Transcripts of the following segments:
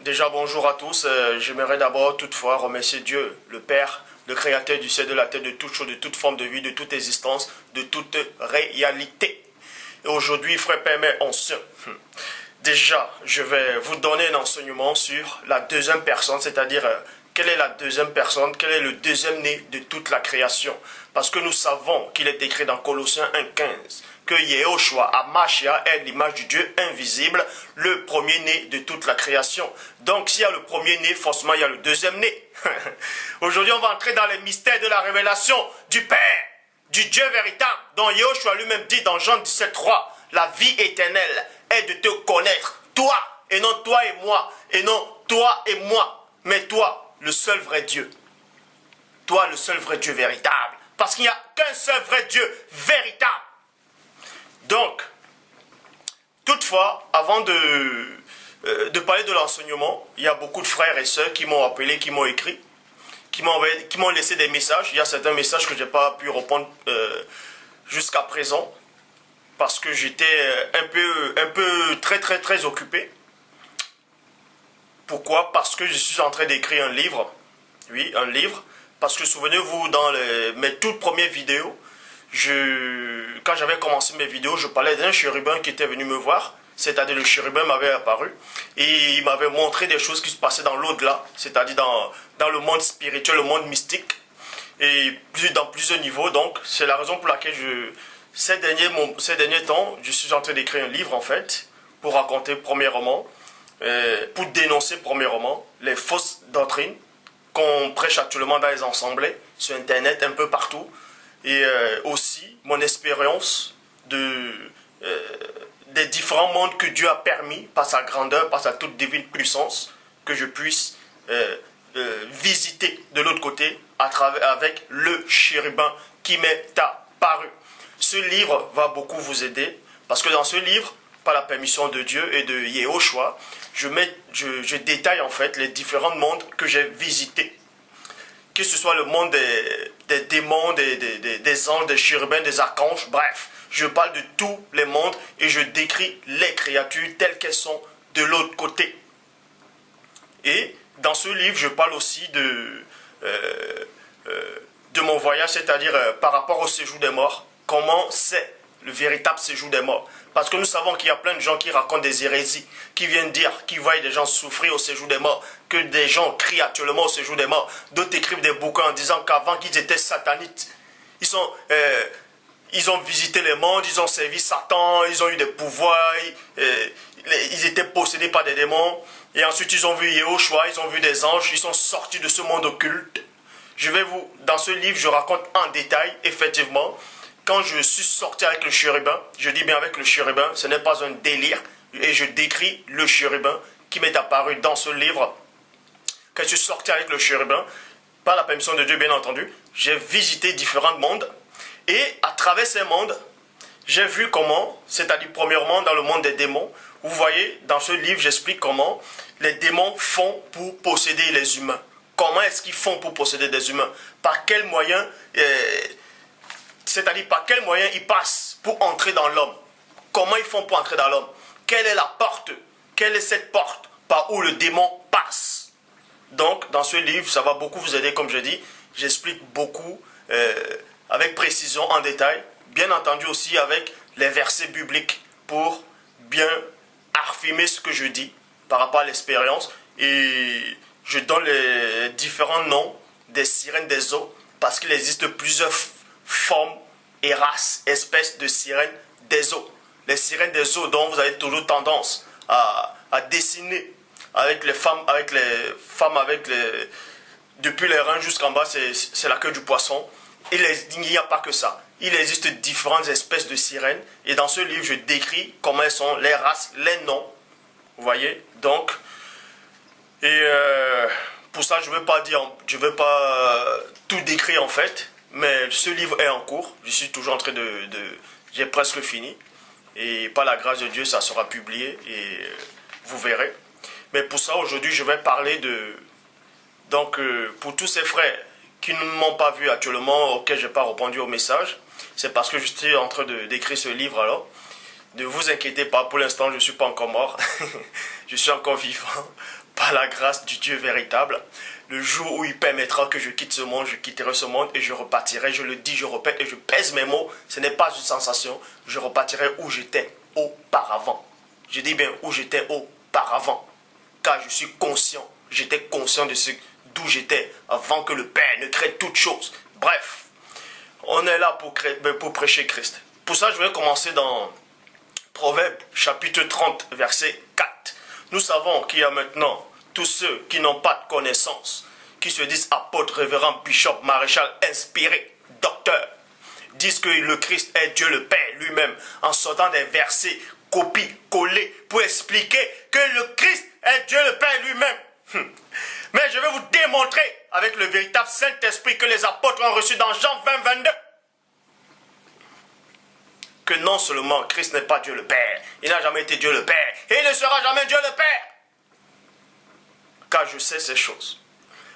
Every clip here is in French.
Déjà, bonjour à tous. J'aimerais d'abord toutefois remercier Dieu, le Père, le Créateur du ciel, de la terre, de toute chose, de toute forme de vie, de toute existence, de toute réalité. Et aujourd'hui, frère, père, mère, anciens, déjà, je vais vous donner un enseignement sur la deuxième personne, c'est-à-dire quelle est la deuxième personne, quel est le deuxième né de toute la création. Parce que nous savons qu'il est écrit dans Colossiens 1,15 que Yehoshua, Amashia, est l'image du Dieu invisible, le premier-né de toute la création. Donc, s'il y a le premier-né, forcément, il y a le deuxième-né. Aujourd'hui, on va entrer dans les mystères de la révélation du Père, du Dieu véritable, dont Yehoshua lui-même dit dans Jean 17,3, la vie éternelle est de te connaître, toi, et non toi et moi, et non toi et moi, mais toi, le seul vrai Dieu. Toi, le seul vrai Dieu véritable. Parce qu'il n'y a qu'un seul vrai Dieu véritable. Donc, toutefois, avant de parler de l'enseignement, il y a beaucoup de frères et sœurs qui m'ont appelé, qui m'ont écrit, qui m'ont laissé des messages. Il y a certains messages que je n'ai pas pu répondre jusqu'à présent, parce que j'étais un peu très occupé. Pourquoi? Parce que je suis en train d'écrire un livre. Oui, un livre. Parce que souvenez-vous, dans mes toutes premières vidéos, quand j'avais commencé mes vidéos, je parlais d'un chérubin qui était venu me voir. C'est-à-dire le chérubin m'avait apparu et il m'avait montré des choses qui se passaient dans l'au-delà, c'est-à-dire dans le monde spirituel, le monde mystique, et dans plusieurs niveaux. Donc, c'est la raison pour laquelle ces derniers temps, je suis en train d'écrire un livre, en fait, pour raconter premièrement, pour dénoncer premièrement les fausses doctrines qu'on prêche actuellement dans les assemblées, sur Internet, un peu partout, et aussi mon expérience des différents mondes que Dieu a permis, par sa grandeur, par sa toute divine puissance, que je puisse visiter de l'autre côté avec le chérubin qui m'est apparu. Ce livre va beaucoup vous aider, parce que dans ce livre, par la permission de Dieu et de Yehoshua, je détaille en fait les différents mondes que j'ai visités. Que ce soit le monde des démons, des anges, des chérubins, des archanges, bref. Je parle de tous les mondes et je décris les créatures telles qu'elles sont de l'autre côté. Et dans ce livre, je parle aussi de mon voyage, c'est-à-dire par rapport au séjour des morts. Comment c'est le véritable séjour des morts? Parce que nous savons qu'il y a plein de gens qui racontent des hérésies, qui viennent dire qu'ils voient des gens souffrir au séjour des morts, que des gens crient actuellement au séjour des morts. D'autres écrivent des bouquins en disant qu'avant qu'ils étaient satanites, ils ont visité les mondes, ils ont servi Satan, ils ont eu des pouvoirs, ils étaient possédés par des démons. Et ensuite, ils ont vu Yehoshua, ils ont vu des anges, ils sont sortis de ce monde occulte. Dans ce livre, je raconte en détail, effectivement, quand je suis sorti avec le chérubin, je dis bien avec le chérubin, ce n'est pas un délire, et je décris le chérubin qui m'est apparu dans ce livre. Quand je suis sorti avec le chérubin, par la permission de Dieu bien entendu, j'ai visité différents mondes, et à travers ces mondes, j'ai vu comment, c'est-à-dire premièrement dans le monde des démons, vous voyez, dans ce livre, j'explique comment les démons font pour posséder les humains. Comment est-ce qu'ils font pour posséder des humains? Par quels moyens c'est-à-dire par quel moyen ils passent pour entrer dans l'homme? Comment ils font pour entrer dans l'homme? Quelle est la porte? Quelle est cette porte par où le démon passe? Donc, dans ce livre, ça va beaucoup vous aider, comme je dis. J'explique beaucoup, avec précision, en détail. Bien entendu aussi avec les versets bibliques pour bien affirmer ce que je dis par rapport à l'expérience. Et je donne les différents noms des sirènes des eaux parce qu'il existe plusieurs formes et races, espèces de sirènes des eaux. Les sirènes des eaux dont vous avez toujours tendance à dessiner avec les femmes, depuis les reins jusqu'en bas, c'est la queue du poisson. Il n'y a pas que ça. Il existe différentes espèces de sirènes et dans ce livre, je décris comment elles sont, les races, les noms. Vous voyez? Donc, pour ça, je ne veux pas tout décrire en fait. Mais ce livre est en cours, je suis toujours en train j'ai presque fini. Et par la grâce de Dieu, ça sera publié et vous verrez. Mais pour ça, aujourd'hui, je vais parler donc, pour tous ces frères qui ne m'ont pas vu actuellement, auxquels je n'ai pas répondu au message, c'est parce que je suis en train d'écrire ce livre alors. Ne vous inquiétez pas, pour l'instant, je ne suis pas encore mort. Je suis encore vivant. par la grâce du Dieu véritable, le jour où il permettra que je quitte ce monde, je quitterai ce monde et je repartirai. Je le dis, je répète et je pèse mes mots. Ce n'est pas une sensation. Je repartirai où j'étais auparavant. Je dis bien où j'étais auparavant. Car je suis conscient. J'étais conscient de d'où j'étais avant que le Père ne crée toutes choses. Bref, on est là pour prêcher Christ. Pour ça, je vais commencer dans Proverbes chapitre 30, verset 4. Nous savons qu'il y a maintenant tous ceux qui n'ont pas de connaissance, qui se disent apôtres, révérends, bishop, maréchal, inspirés, docteurs, disent que le Christ est Dieu le Père lui-même, en sortant des versets copie-collés pour expliquer que le Christ est Dieu le Père lui-même. Mais je vais vous démontrer avec le véritable Saint-Esprit que les apôtres ont reçu dans Jean 20, 22. Que non seulement Christ n'est pas Dieu le Père, il n'a jamais été Dieu le Père, et il ne sera jamais Dieu le Père. Car je sais ces choses.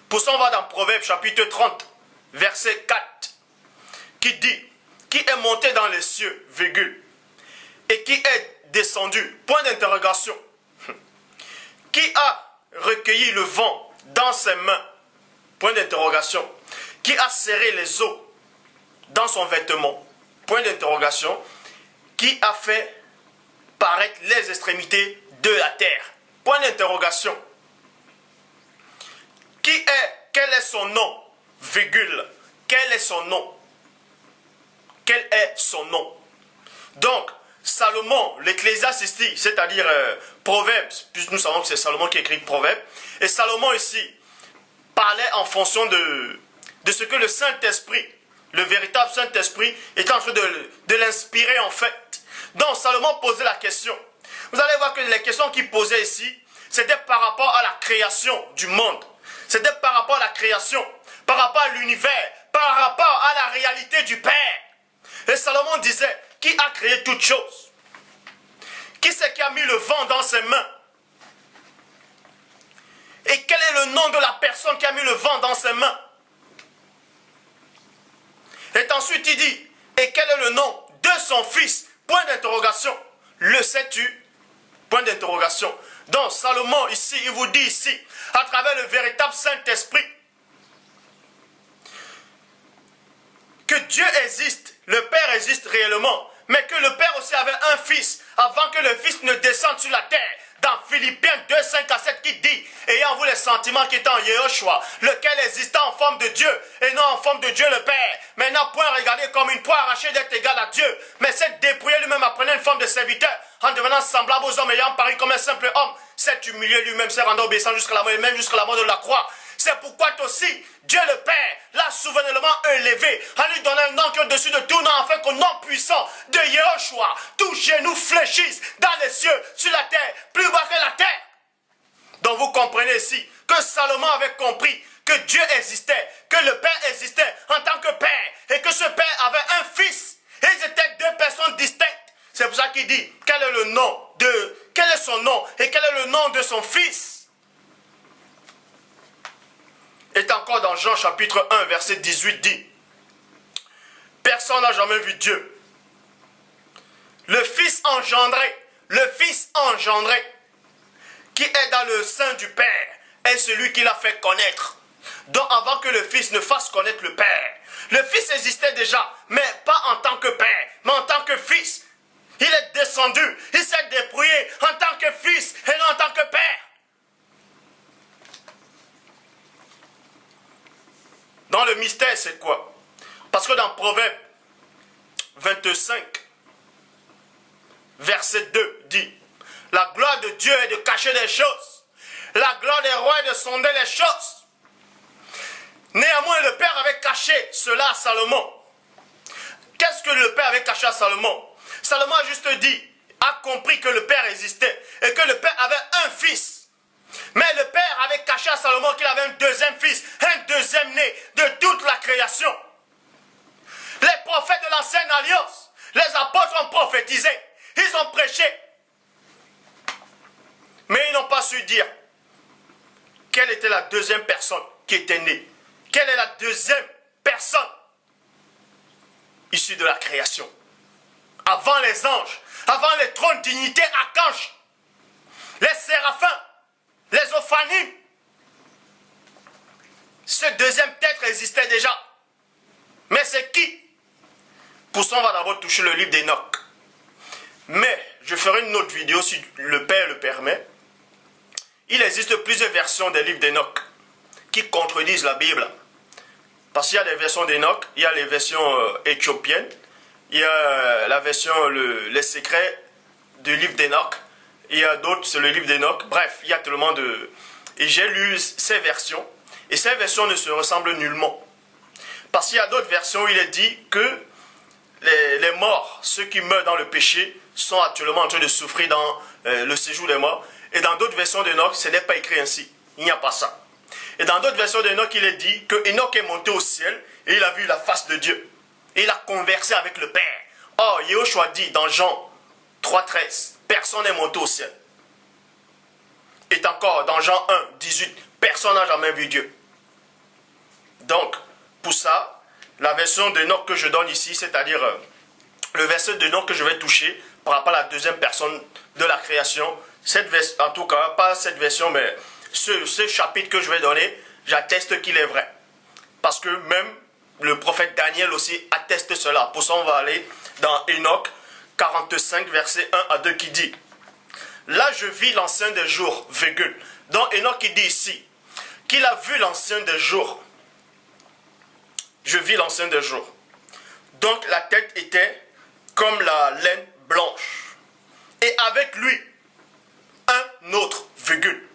Pour ça, on va dans Proverbes chapitre 30, verset 4, qui dit, qui est monté dans les cieux, virgule, et qui est descendu, point d'interrogation, qui a recueilli le vent dans ses mains, point d'interrogation, qui a serré les eaux dans son vêtement, point d'interrogation, qui a fait paraître les extrémités de la terre, point d'interrogation, quel est son nom, virgule, quel est son nom, quel est son nom. Donc, Salomon, l'Ecclésiaste ici, c'est-à-dire Proverbes, puisque nous savons que c'est Salomon qui écrit Proverbes, et Salomon ici parlait en fonction de ce que le Saint-Esprit, le véritable Saint-Esprit, est en train de l'inspirer en fait. Donc Salomon posait la question. Vous allez voir que les questions qu'il posait ici, c'était par rapport à la création du monde. C'était par rapport à la création, par rapport à l'univers, par rapport à la réalité du Père. Et Salomon disait, qui a créé toutes choses? Qui c'est qui a mis le vent dans ses mains? Et quel est le nom de la personne qui a mis le vent dans ses mains? Et ensuite il dit, et quel est le nom de son fils? Point d'interrogation. Le sais-tu? Point d'interrogation. Donc Salomon ici, il vous dit ici, à travers le véritable Saint-Esprit, que Dieu existe, le Père existe réellement, mais que le Père aussi avait un fils, avant que le fils ne descende sur la terre. Dans Philippiens 2, 5 à 7 qui dit, ayant vous les sentiments qui étaient en Yehoshua, lequel existait en forme de Dieu, et non en forme de Dieu le Père, mais n'a point regardé comme une proie arrachée d'être égal à Dieu, mais s'est dépouillé lui-même en prenant une forme de serviteur, en devenant semblable aux hommes, ayant paru comme un simple homme, s'est humilié lui-même, s'est rendu obéissant jusqu'à la mort, et même jusqu'à la mort de la croix. C'est pourquoi aussi, Dieu le Père l'a souverainement élevé, en lui donnant un nom qui est au-dessus de tout nom, afin qu'au nom puissant de Yehoshua, tout genou fléchisse dans les cieux, sur la terre, plus bas que la terre. Donc vous comprenez ici que Salomon avait compris que Dieu existait, que le Père existait en tant que Père, et que ce Père avait un fils. Et ils étaient deux personnes distinctes. C'est pour ça qu'il dit, quel est son nom, et quel est le nom de son fils. Et encore dans Jean chapitre 1, verset 18 dit, personne n'a jamais vu Dieu. Le Fils engendré, qui est dans le sein du Père, est celui qui l'a fait connaître. Donc avant que le Fils ne fasse connaître le Père, le Fils existait déjà, mais pas en tant que Père, mais en tant que Fils. Il est descendu, il s'est dépouillé en tant que Fils et non en tant que Père. Dans le mystère, c'est quoi? Parce que dans Proverbe 25, verset 2 dit, la gloire de Dieu est de cacher des choses. La gloire des rois est de sonder les choses. Néanmoins, le Père avait caché cela à Salomon. Qu'est-ce que le Père avait caché à Salomon? Salomon a juste dit, a compris que le Père existait et que le Père avait un fils. Mais le Père avait caché à Salomon qu'il avait un deuxième fils, un deuxième né de toute la création. Les prophètes de l'ancienne alliance, les apôtres ont prophétisé, ils ont prêché. Mais ils n'ont pas su dire quelle était la deuxième personne qui était née. Quelle est la deuxième personne issue de la création. Avant les anges, avant les trônes dignité archanges, les séraphins, les Ophanimes. Ce deuxième être existait déjà. Mais c'est qui? Pour ça, on va d'abord toucher le livre d'Enoch. Mais je ferai une autre vidéo si le Père le permet. Il existe plusieurs versions des livres d'Enoch qui contredisent la Bible. Parce qu'il y a des versions d'Enoch, il y a les versions éthiopiennes, il y a la version les secrets du livre d'Enoch, il y a d'autres, c'est le livre d'Enoch. Bref, il y a tellement de... Et j'ai lu ces versions, et ces versions ne se ressemblent nullement. Parce qu'il y a d'autres versions où il est dit que les morts, ceux qui meurent dans le péché, sont actuellement en train de souffrir dans le séjour des morts. Et dans d'autres versions d'Enoch, ce n'est pas écrit ainsi. Il n'y a pas ça. Et dans d'autres versions d'Enoch, il est dit que Enoch est monté au ciel et il a vu la face de Dieu. Et il a conversé avec le Père. Or, Yahushua dit dans Jean 3,13, personne n'est monté au ciel. Et encore dans Jean 1,18, personne n'a jamais vu Dieu. Donc, pour ça, la version d'Enoch que je donne ici, c'est-à-dire le verset d'Enoch que je vais toucher par rapport à la deuxième personne de la création, en tout cas, pas cette version, mais ce chapitre que je vais donner, j'atteste qu'il est vrai. Parce que même le prophète Daniel aussi atteste cela. Pour ça, on va aller dans Enoch 45, verset 1 à 2 qui dit: là, je vis l'ancien des jours, virgule. Dans Enoch, il dit ici qu'il a vu l'ancien des jours. Je vis l'ancien des jours. Donc, la tête était comme la laine blanche. Et avec lui, un autre, virgule.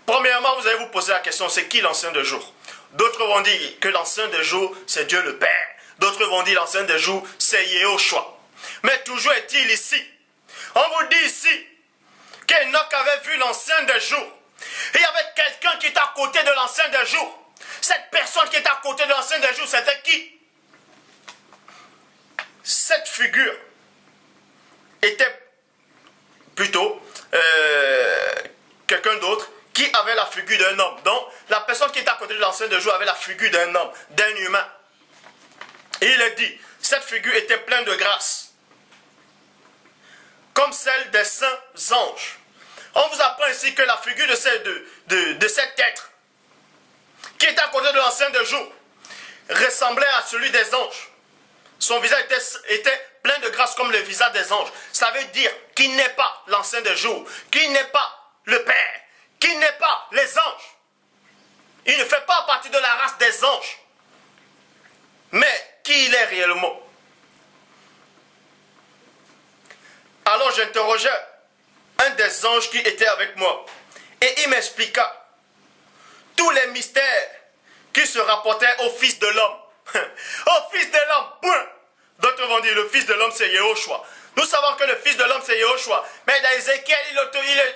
Premièrement, vous allez vous poser la question, c'est qui l'ancien des jours? D'autres vont dire que l'ancien des jours, c'est Dieu le Père. D'autres vont dire l'ancien des jours, c'est Yahushua. Mais toujours est-il ici. On vous dit ici qu'Enoch avait vu l'ancien des jours. Et il y avait quelqu'un qui était à côté de l'ancien des jours. Cette personne qui était à côté de l'ancien des jours, c'était qui? Cette figure était plutôt quelqu'un d'autre qui avait la figure d'un homme. Donc, la personne qui était à côté de l'ancien des jours avait la figure d'un homme, d'un humain. Et il est dit, cette figure était pleine de grâce, comme celle des saints anges. On vous apprend ici que la figure de cet être, qui était à côté de l'ancien des jours, ressemblait à celui des anges. Son visage était plein de grâce comme le visage des anges. Ça veut dire qu'il n'est pas l'ancien des jours, qu'il n'est pas le Père, qu'il n'est pas les anges. Il ne fait pas partie de la race des anges. Mais qui il est réellement? Alors j'interrogeai un des anges qui était avec moi. Et il m'expliqua tous les mystères qui se rapportaient au Fils de l'homme. Au Fils de l'homme, point. D'autres vont dire le Fils de l'homme c'est Yahushua. Nous savons que le Fils de l'homme c'est Yahushua. Mais dans Ézéchiel,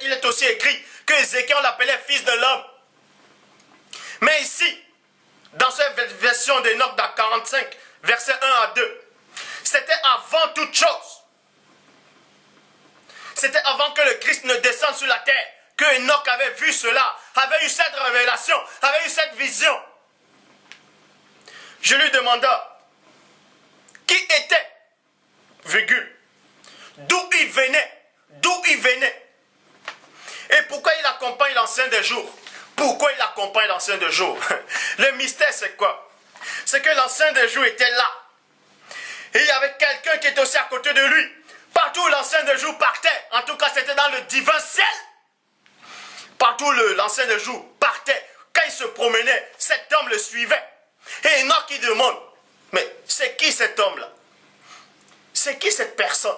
il est aussi écrit que Ézéchiel on l'appelait Fils de l'homme. Mais ici, dans cette version d'Enoch 45, versets 1 à 2, c'était avant toute chose. C'était avant que le Christ ne descende sur la terre, que Enoch avait vu cela, avait eu cette révélation, avait eu cette vision. Je lui demanda qui était, virgule, d'où il venait, et pourquoi il accompagne l'ancien des jours. Pourquoi il accompagne l'ancien des jours? Le mystère c'est quoi? C'est que l'ancien des jours était là, et il y avait quelqu'un qui était aussi à côté de lui. Partout où l'ancien des jours partait, en tout cas c'était dans le divin ciel, partout où l'ancien des jours partait, quand il se promenait, cet homme le suivait. Et Enoch qui demande, mais c'est qui cet homme-là? C'est qui cette personne?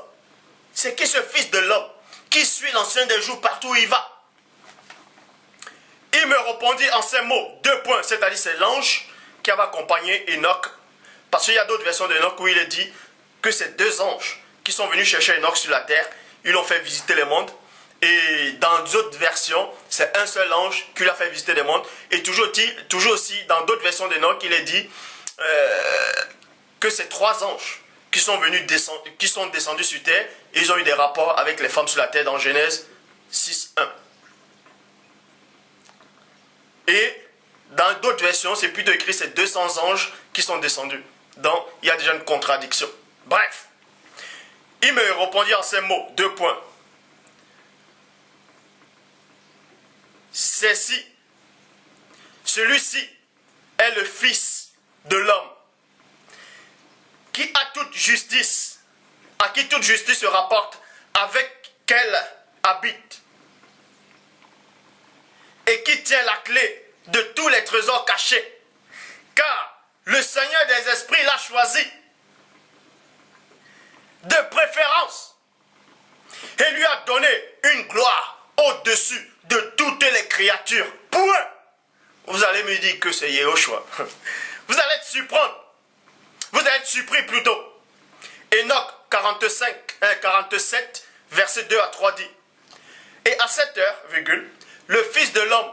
C'est qui ce Fils de l'homme qui suit l'ancien des jours partout où il va? Il me répondit en ces mots, 2 points, c'est-à-dire c'est l'ange qui avait accompagné Enoch. Parce qu'il y a d'autres versions d'Enoch où il est dit que c'est 2 anges qui sont venus chercher Enoch sur la terre. Ils l'ont fait visiter le monde. Et dans d'autres versions, c'est un seul ange qui l'a fait visiter le monde. Et toujours aussi, dans d'autres versions d'Enoch, il est dit que c'est 3 anges qui sont descendus sur terre. Et ils ont eu des rapports avec les femmes sur la terre dans Genèse 6.1. Et dans d'autres versions, c'est plutôt écrit c'est 200 anges qui sont descendus. Donc, il y a déjà une contradiction. Bref, il me répondit en ces mots, 2 points. celui-ci est le Fils de l'homme, qui a toute justice, à qui toute justice se rapporte, avec qu'elle habite, et qui tient la clé de tous les trésors cachés, car le Seigneur des esprits l'a choisi de préférence et lui a donné une gloire au-dessus de toutes les créatures. Point. Vous allez me dire que c'est Yehoshua. Vous allez être vous allez être surpris plutôt. Enoch 47, verset 2 à 3 dit: et à cette heure, le Fils de l'homme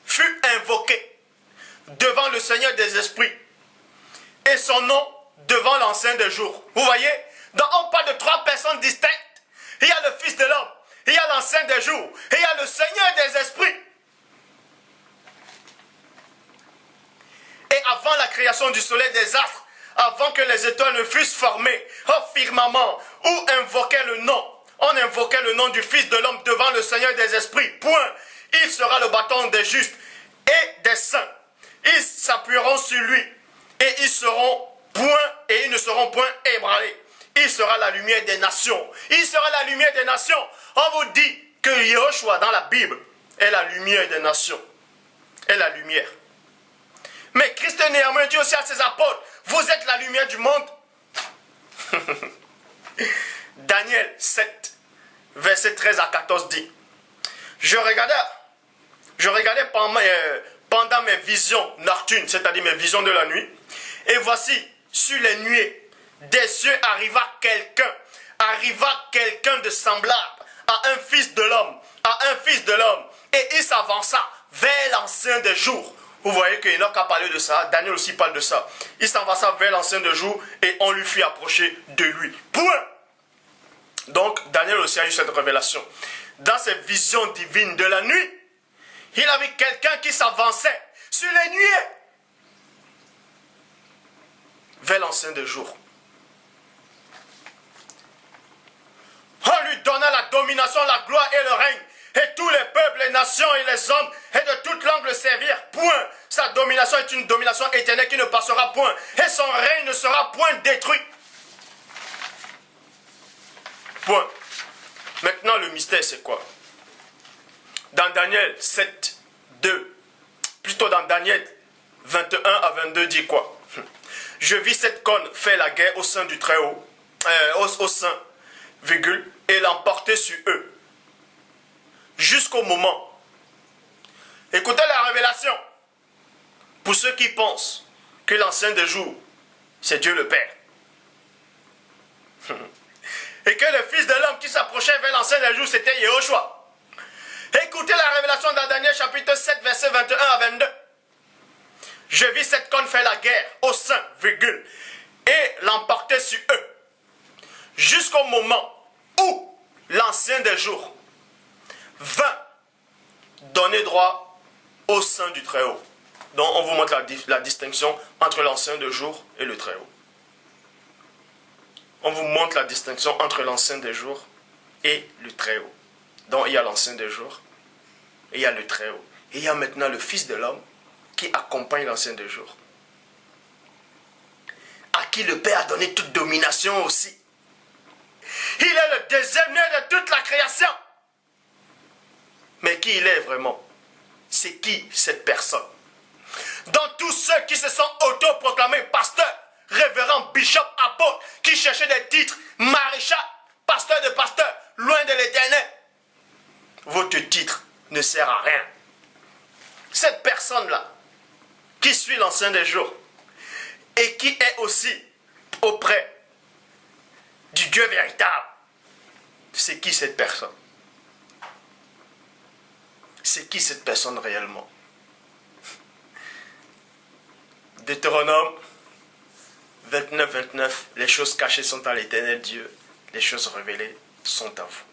fut invoqué devant le Seigneur des esprits, et son nom devant l'Ancien des jours. Vous voyez, on parle de trois personnes distinctes. Il y a le Fils de l'homme, il y a l'Ancien des jours, et il y a le Seigneur des esprits. Et avant la création du soleil, des astres, avant que les étoiles ne fussent formées au firmament, où invoquait le nom, on invoquait le nom du Fils de l'homme devant le Seigneur des esprits. Point. Il sera le bâton des justes et des saints. Ils s'appuieront sur lui et ils ne seront point ébranlés. Il sera la lumière des nations. Il sera la lumière des nations. On vous dit que Yehoshua dans la Bible est la lumière des nations. Est la lumière. Mais Christ néanmoins dit aussi à ses apôtres: vous êtes la lumière du monde. Daniel 7, verset 13 à 14 dit: je regardais pendant mes visions nocturnes, c'est-à-dire mes visions de la nuit, et voici, sur les nuées des cieux arriva quelqu'un de semblable à un fils de l'homme, et il s'avança vers l'ancien des jours. Vous voyez que Enoch a parlé de ça, Daniel aussi parle de ça. Il s'avança vers l'ancien des jours et on lui fit approcher de lui. Point. Donc Daniel aussi a eu cette révélation. Dans ses visions divines de la nuit, il a vu quelqu'un qui s'avançait sur les nuées vers l'ancien des jours. On lui donna la domination, la gloire et le règne. Et tous les peuples, les nations et les hommes et de toute langue le servirent. Point. Sa domination est une domination éternelle qui ne passera point. Et son règne ne sera point détruit. Point. Maintenant, le mystère, c'est quoi? Dans Daniel 7, 2, plutôt dans Daniel 21 à 22, dit quoi? Je vis cette corne faire la guerre au sein du Très-Haut, au sein, et l'emporter sur eux. Jusqu'au moment. Écoutez la révélation. Pour ceux qui pensent que l'ancien des jours, c'est Dieu le Père. Et que le Fils de l'homme qui s'approchait vers l'ancien des jours, c'était Yehoshua. Écoutez la révélation dans Daniel chapitre 7, verset 21 à 22. Je vis cette corne faire la guerre au sein, et l'emporter sur eux. Jusqu'au moment où l'ancien des jours vint donner droit au sein du Très-Haut. Donc on vous montre la distinction entre l'ancien des jours et le Très-Haut. On vous montre la distinction entre l'ancien des jours et le Très-Haut. Donc il y a l'ancien des jours et il y a le Très-Haut. Et il y a maintenant le Fils de l'homme qui accompagne l'ancien des jours. À qui le Père a donné toute domination aussi. Il est le deuxième né de toute la création. Mais qui il est vraiment? C'est qui cette personne? Dans tous ceux qui se sont autoproclamés pasteurs, révérends, bishop, apôtres, qui cherchaient des titres, maréchal, pasteur de pasteurs, loin de l'Éternel, votre titre ne sert à rien. Cette personne-là, qui suit l'ancien des jours, et qui est aussi auprès du Dieu véritable, c'est qui cette personne? C'est qui cette personne réellement? Deutéronome 29, 29, les choses cachées sont à l'Éternel Dieu, les choses révélées sont à vous.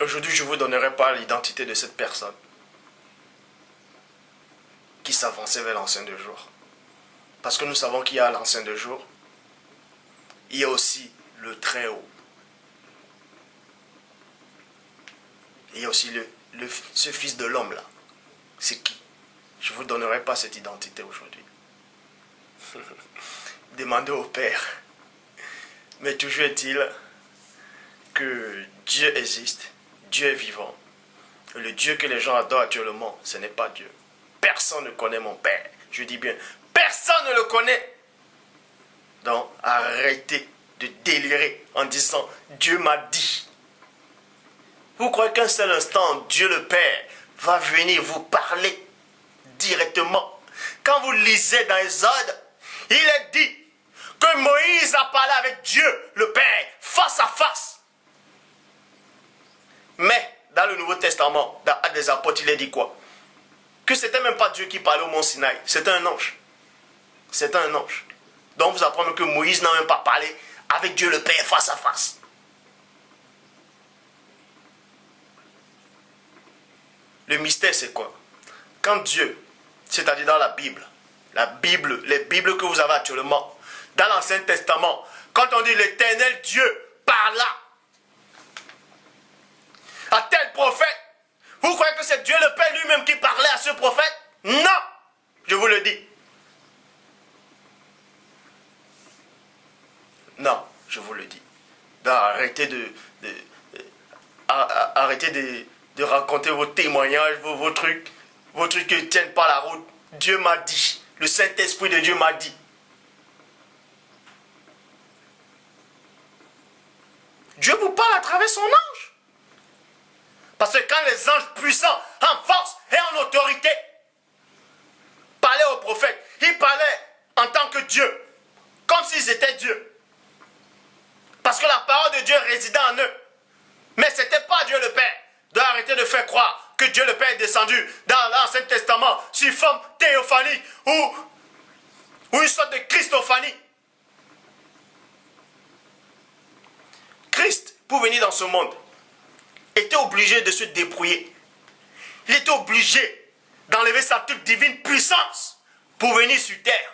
Aujourd'hui, je ne vous donnerai pas l'identité de cette personne qui s'avançait vers l'ancien de jour. Parce que nous savons qu'il y a l'ancien de jour, il y a aussi le Très-Haut. Et il y a aussi ce Fils de l'homme là. C'est qui? Je ne vous donnerai pas cette identité aujourd'hui. Demandez au Père. Mais toujours est-il que Dieu existe, Dieu est vivant. Et le Dieu que les gens adorent actuellement, ce n'est pas Dieu. Personne ne connaît mon Père. Je dis bien, personne ne le connaît. Donc, arrêtez de délirer en disant, Dieu m'a dit. Vous croyez qu'un seul instant, Dieu le Père va venir vous parler directement? Quand vous lisez dans Exode, il est dit que Moïse a parlé avec Dieu, le Père, face à face. Mais, dans le Nouveau Testament, dans Actes des Apôtres, il est dit quoi? Que c'était même pas Dieu qui parlait au mont Sinaï, c'était un ange. C'était un ange. Donc vous apprenez que Moïse n'a même pas parlé avec Dieu le Père face à face. Le mystère c'est quoi? Quand Dieu, c'est-à-dire dans la Bible, les Bibles que vous avez actuellement, dans l'Ancien Testament, quand on dit l'Éternel Dieu parla à tel prophète, vous croyez que c'est Dieu le Père lui-même qui parlait à ce prophète? Non, je vous le dis. Non, je vous le dis. Donc, arrêtez de raconter vos témoignages, vos trucs qui ne tiennent pas la route. Dieu m'a dit. Le Saint-Esprit de Dieu m'a dit. Dieu vous parle à travers son ange. Parce que quand les anges puissants, en force et en autorité, parlaient aux prophètes, ils parlaient en tant que Dieu, comme s'ils étaient Dieu. Parce que la parole de Dieu résidait en eux. Mais ce n'était pas Dieu le Père. Donc arrêtez de faire croire que Dieu le Père est descendu dans l'Ancien Testament sous forme théophanique ou une sorte de Christophanie. Christ, pour venir dans ce monde, était obligé de se débrouiller. Il était obligé d'enlever sa toute divine puissance pour venir sur terre.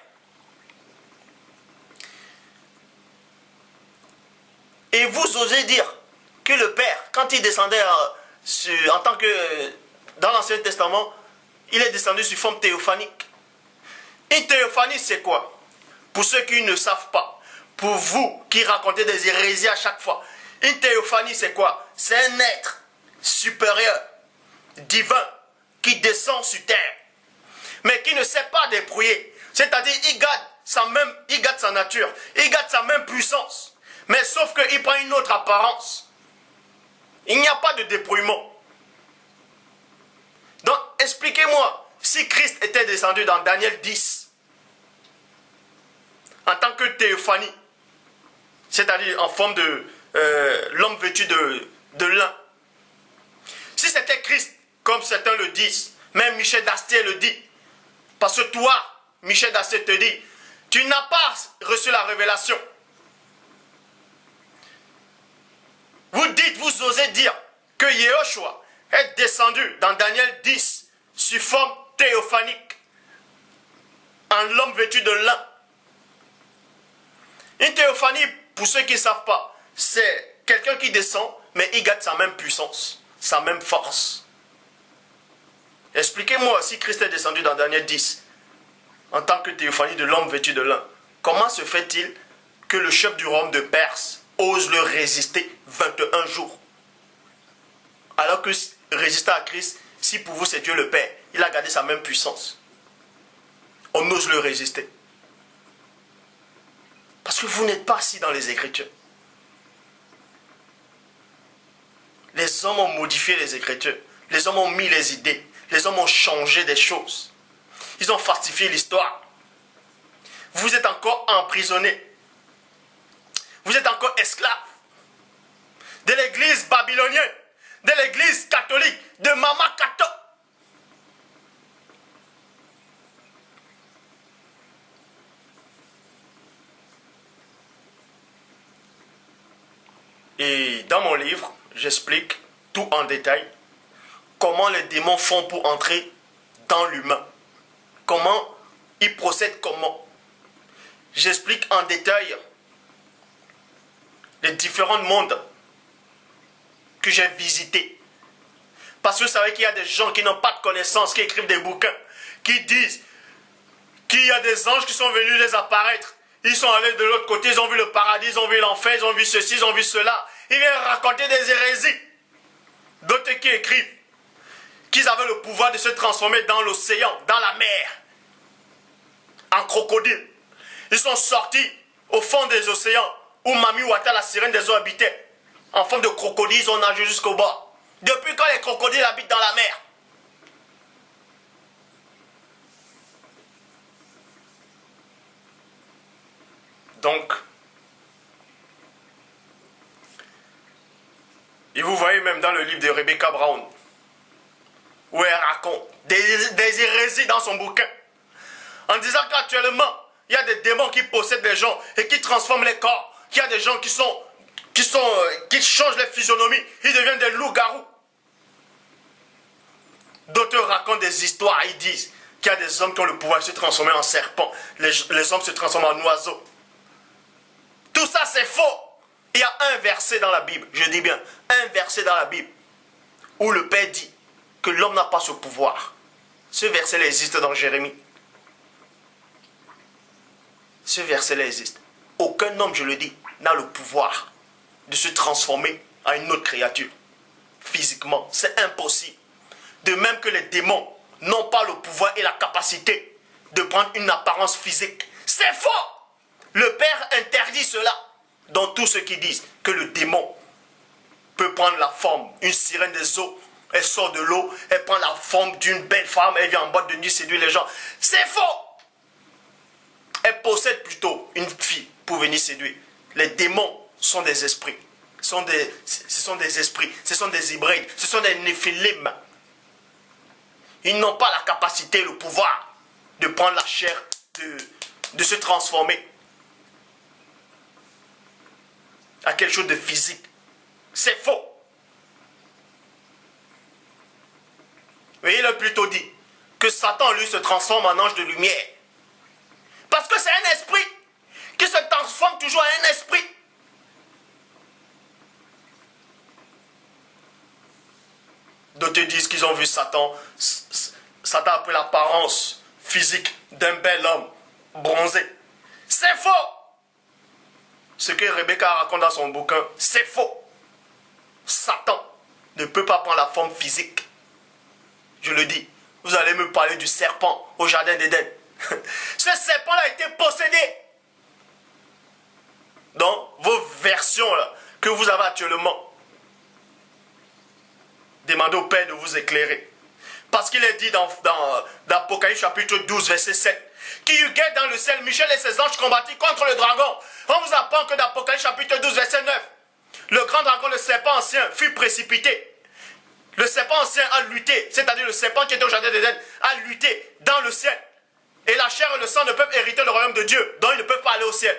Et vous osez dire que le Père, quand il descendait en tant que dans l'Ancien Testament, il est descendu sous forme théophanique. Une théophanie, c'est quoi? Pour ceux qui ne savent pas, pour vous qui racontez des hérésies à chaque fois, une théophanie, c'est quoi? C'est un être supérieur, divin, qui descend sur terre, mais qui ne sait pas débrouiller. C'est-à-dire, il garde sa nature, il garde sa même puissance. Mais sauf qu'il prend une autre apparence. Il n'y a pas de débrouillement. Donc, expliquez-moi, si Christ était descendu dans Daniel 10, en tant que théophanie, c'est-à-dire en forme de l'homme vêtu de lin. Si c'était Christ, comme certains le disent, même Michel d'Astier le dit, parce que toi, Michel d'Astier te dit, tu n'as pas reçu la révélation. Vous osez dire que Yehoshua est descendu dans Daniel 10 sous forme théophanique, en l'homme vêtu de lin. Une théophanie, pour ceux qui ne savent pas, c'est quelqu'un qui descend, mais il garde sa même puissance, sa même force. Expliquez-moi, si Christ est descendu dans Daniel 10, en tant que théophanie de l'homme vêtu de lin, comment se fait-il que le chef du royaume de Perse ose le résister 21 jours? Alors que résister à Christ, si pour vous c'est Dieu le Père, il a gardé sa même puissance. On ose le résister. Parce que vous n'êtes pas assis dans les Écritures. Les hommes ont modifié les Écritures. Les hommes ont mis les idées. Les hommes ont changé des choses. Ils ont falsifié l'histoire. Vous êtes encore emprisonnés. Vous êtes encore esclaves de l'église babylonienne, de l'église catholique, de Mama Kato. Et dans mon livre, j'explique tout en détail comment les démons font pour entrer dans l'humain. Comment ils procèdent, comment. J'explique en détail les différents mondes que j'ai visités. Parce que vous savez qu'il y a des gens qui n'ont pas de connaissances, qui écrivent des bouquins, qui disent qu'il y a des anges qui sont venus les apparaître. Ils sont allés de l'autre côté, ils ont vu le paradis, ils ont vu l'enfer, ils ont vu ceci, ils ont vu cela. Ils viennent raconter des hérésies. D'autres qui écrivent qu'ils avaient le pouvoir de se transformer dans l'océan, dans la mer, en crocodile. Ils sont sortis au fond des océans où Mami Wata, la sirène des eaux, habitait. En forme de crocodile, ils ont nagé jusqu'au bas. Depuis quand les crocodiles habitent dans la mer? Donc, et vous voyez même dans le livre de Rebecca Brown, où elle raconte des hérésies dans son bouquin, en disant qu'actuellement, il y a des démons qui possèdent les gens et qui transforment les corps. Il y a des gens qui changent les physionomies, ils deviennent des loups-garous. D'autres racontent des histoires, ils disent qu'il y a des hommes qui ont le pouvoir de se transformer en serpent. Les hommes se transforment en oiseaux. Tout ça, c'est faux. Il y a un verset dans la Bible, je dis bien, un verset dans la Bible, où le Père dit que l'homme n'a pas ce pouvoir. Ce verset-là existe dans Jérémie. Ce verset-là existe. Aucun homme, je le dis, n'a le pouvoir de se transformer en une autre créature. Physiquement, c'est impossible. De même que les démons n'ont pas le pouvoir et la capacité de prendre une apparence physique. C'est faux! Le Père interdit cela. Donc tous ceux qui disent que le démon peut prendre la forme, une sirène des eaux, elle sort de l'eau, elle prend la forme d'une belle femme, elle vient en boîte de nuit séduire les gens. C'est faux! Elle possède plutôt une fille pour venir séduire. Les démons sont des esprits. Ce sont des esprits, ce sont des hybrides, ce sont des néphilim. Ils n'ont pas la capacité, le pouvoir de prendre la chair, de se transformer à quelque chose de physique. C'est faux. Mais il a plutôt dit que Satan, lui, se transforme en ange de lumière. Parce que c'est un esprit qui se transforme toujours en un esprit. D'autres disent qu'ils ont vu Satan. Satan a pris l'apparence physique d'un bel homme bronzé. C'est faux. Ce que Rebecca raconte dans son bouquin, c'est faux. Satan ne peut pas prendre la forme physique. Je le dis. Vous allez me parler du serpent au jardin d'Éden. Ce serpent-là a été possédé. Dans vos versions là, que vous avez actuellement, demandez au Père de vous éclairer. Parce qu'il est dit dans Apocalypse chapitre 12, verset 7, qui eut guerre dans le ciel, Michel et ses anges combattirent contre le dragon. On vous apprend que dans Apocalypse chapitre 12, verset 9, le grand dragon, le serpent ancien, fut précipité. Le serpent ancien a lutté, c'est-à-dire le serpent qui était au jardin d'Éden, a lutté dans le ciel. Et la chair et le sang ne peuvent hériter le royaume de Dieu, donc ils ne peuvent pas aller au ciel.